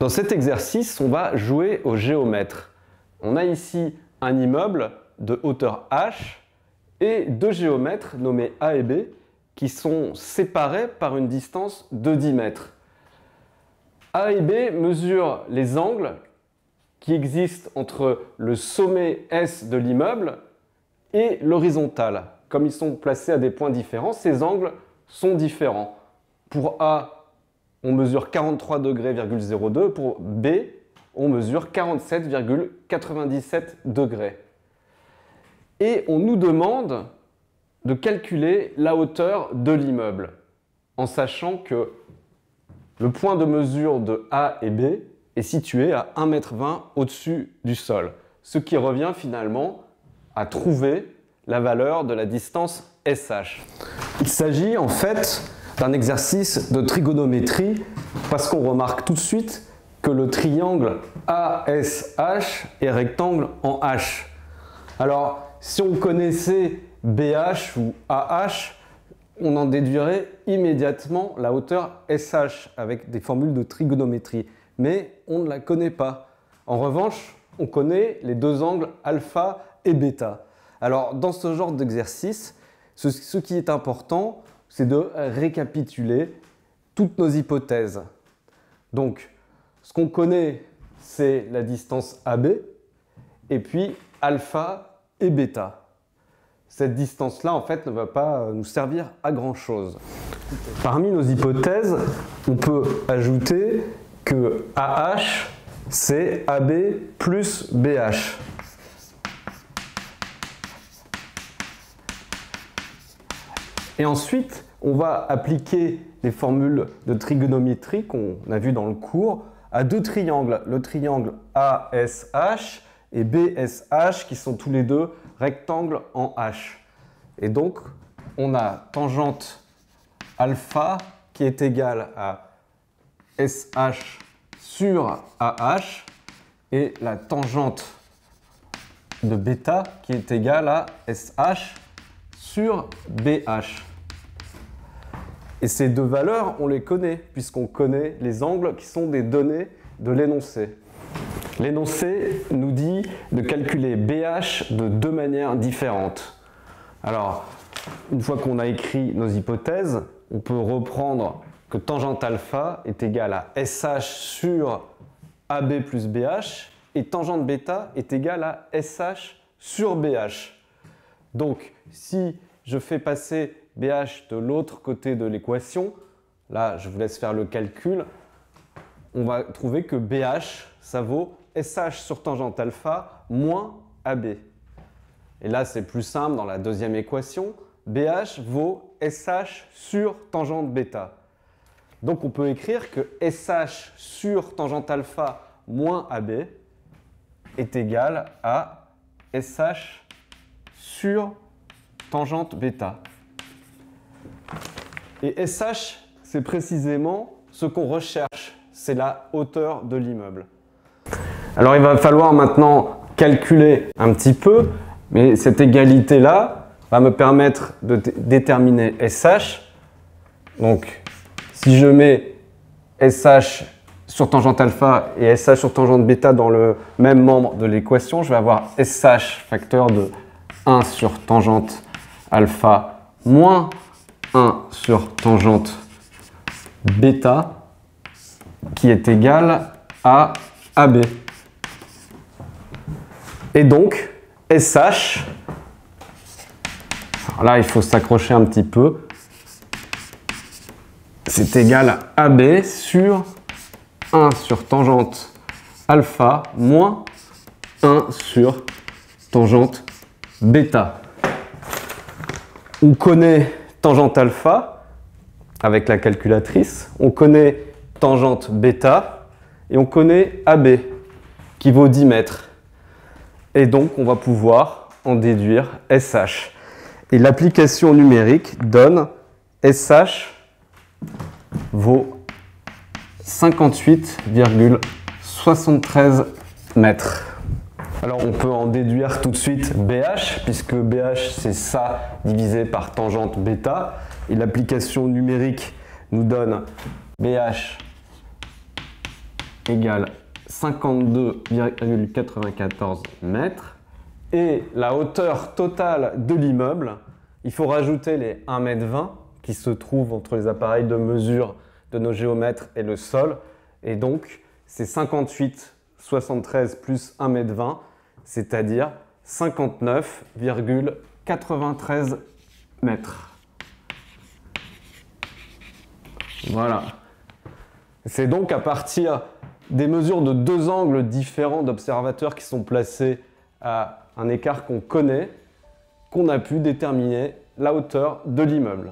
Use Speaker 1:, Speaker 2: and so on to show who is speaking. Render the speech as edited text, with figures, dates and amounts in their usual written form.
Speaker 1: Dans cet exercice, on va jouer au géomètre. On a ici un immeuble de hauteur h et deux géomètres nommés A et B qui sont séparés par une distance de 10 mètres. A et B mesurent les angles qui existent entre le sommet S de l'immeuble et l'horizontale. Comme ils sont placés à des points différents, ces angles sont différents. Pour A, on mesure 43,02 degrés. Pour B, on mesure 47,97 degrés. Et on nous demande de calculer la hauteur de l'immeuble, en sachant que le point de mesure de A et B est situé à 1,20 m au-dessus du sol, ce qui revient finalement à trouver la valeur de la distance SH. Il s'agit en fait d'un exercice de trigonométrie parce qu'on remarque tout de suite que le triangle ASH est rectangle en H. Alors, si on connaissait BH ou AH, on en déduirait immédiatement la hauteur SH avec des formules de trigonométrie. Mais on ne la connaît pas. En revanche, on connaît les deux angles alpha et bêta. Alors, dans ce genre d'exercice, ce qui est important, c'est de récapituler toutes nos hypothèses. Donc, ce qu'on connaît, c'est la distance AB, et puis alpha et bêta. Cette distance-là, en fait, ne va pas nous servir à grand-chose. Parmi nos hypothèses, on peut ajouter que AH, c'est AB plus BH. Et ensuite, on va appliquer les formules de trigonométrie qu'on a vues dans le cours à deux triangles, le triangle ASH et BSH, qui sont tous les deux rectangles en H. Et donc, on a tangente alpha qui est égale à SH sur AH et la tangente de bêta qui est égale à SH sur BH. Et ces deux valeurs, on les connaît puisqu'on connaît les angles qui sont des données de l'énoncé. L'énoncé nous dit de calculer BH de deux manières différentes. Alors, une fois qu'on a écrit nos hypothèses, on peut reprendre que tangente alpha est égale à SH sur AB plus BH et tangente bêta est égale à SH sur BH. Donc, si je fais passer BH de l'autre côté de l'équation, là, je vous laisse faire le calcul, on va trouver que BH, ça vaut SH sur tangente alpha moins AB. Et là, c'est plus simple dans la deuxième équation, BH vaut SH sur tangente bêta. Donc, on peut écrire que SH sur tangente alpha moins AB est égal à SH sur tangente bêta. Et SH, c'est précisément ce qu'on recherche, c'est la hauteur de l'immeuble. Alors, il va falloir maintenant calculer un petit peu, mais cette égalité-là va me permettre de déterminer SH. Donc, si je mets SH sur tangente alpha et SH sur tangente bêta dans le même membre de l'équation, je vais avoir SH facteur de 1 sur tangente alpha moins 1 sur tangente bêta qui est égal à AB. Et donc, SH, alors là il faut s'accrocher un petit peu, c'est égal à AB sur 1 sur tangente alpha moins 1 sur tangente bêta. On connaît tangente alpha avec la calculatrice, on connaît tangente bêta et on connaît AB qui vaut 10 mètres. Et donc on va pouvoir en déduire SH. Et l'application numérique donne SH vaut 58,73 mètres. Alors on peut en déduire tout de suite BH, puisque BH c'est ça divisé par tangente bêta. Et l'application numérique nous donne BH égale 52,94 mètres. Et la hauteur totale de l'immeuble, il faut rajouter les 1,20 m qui se trouvent entre les appareils de mesure de nos géomètres et le sol. Et donc, c'est 58,73 plus 1,20 m, c'est-à-dire 59,93 mètres. Voilà. C'est donc à partir des mesures de deux angles différents d'observateurs qui sont placés à un écart qu'on connaît, qu'on a pu déterminer la hauteur de l'immeuble.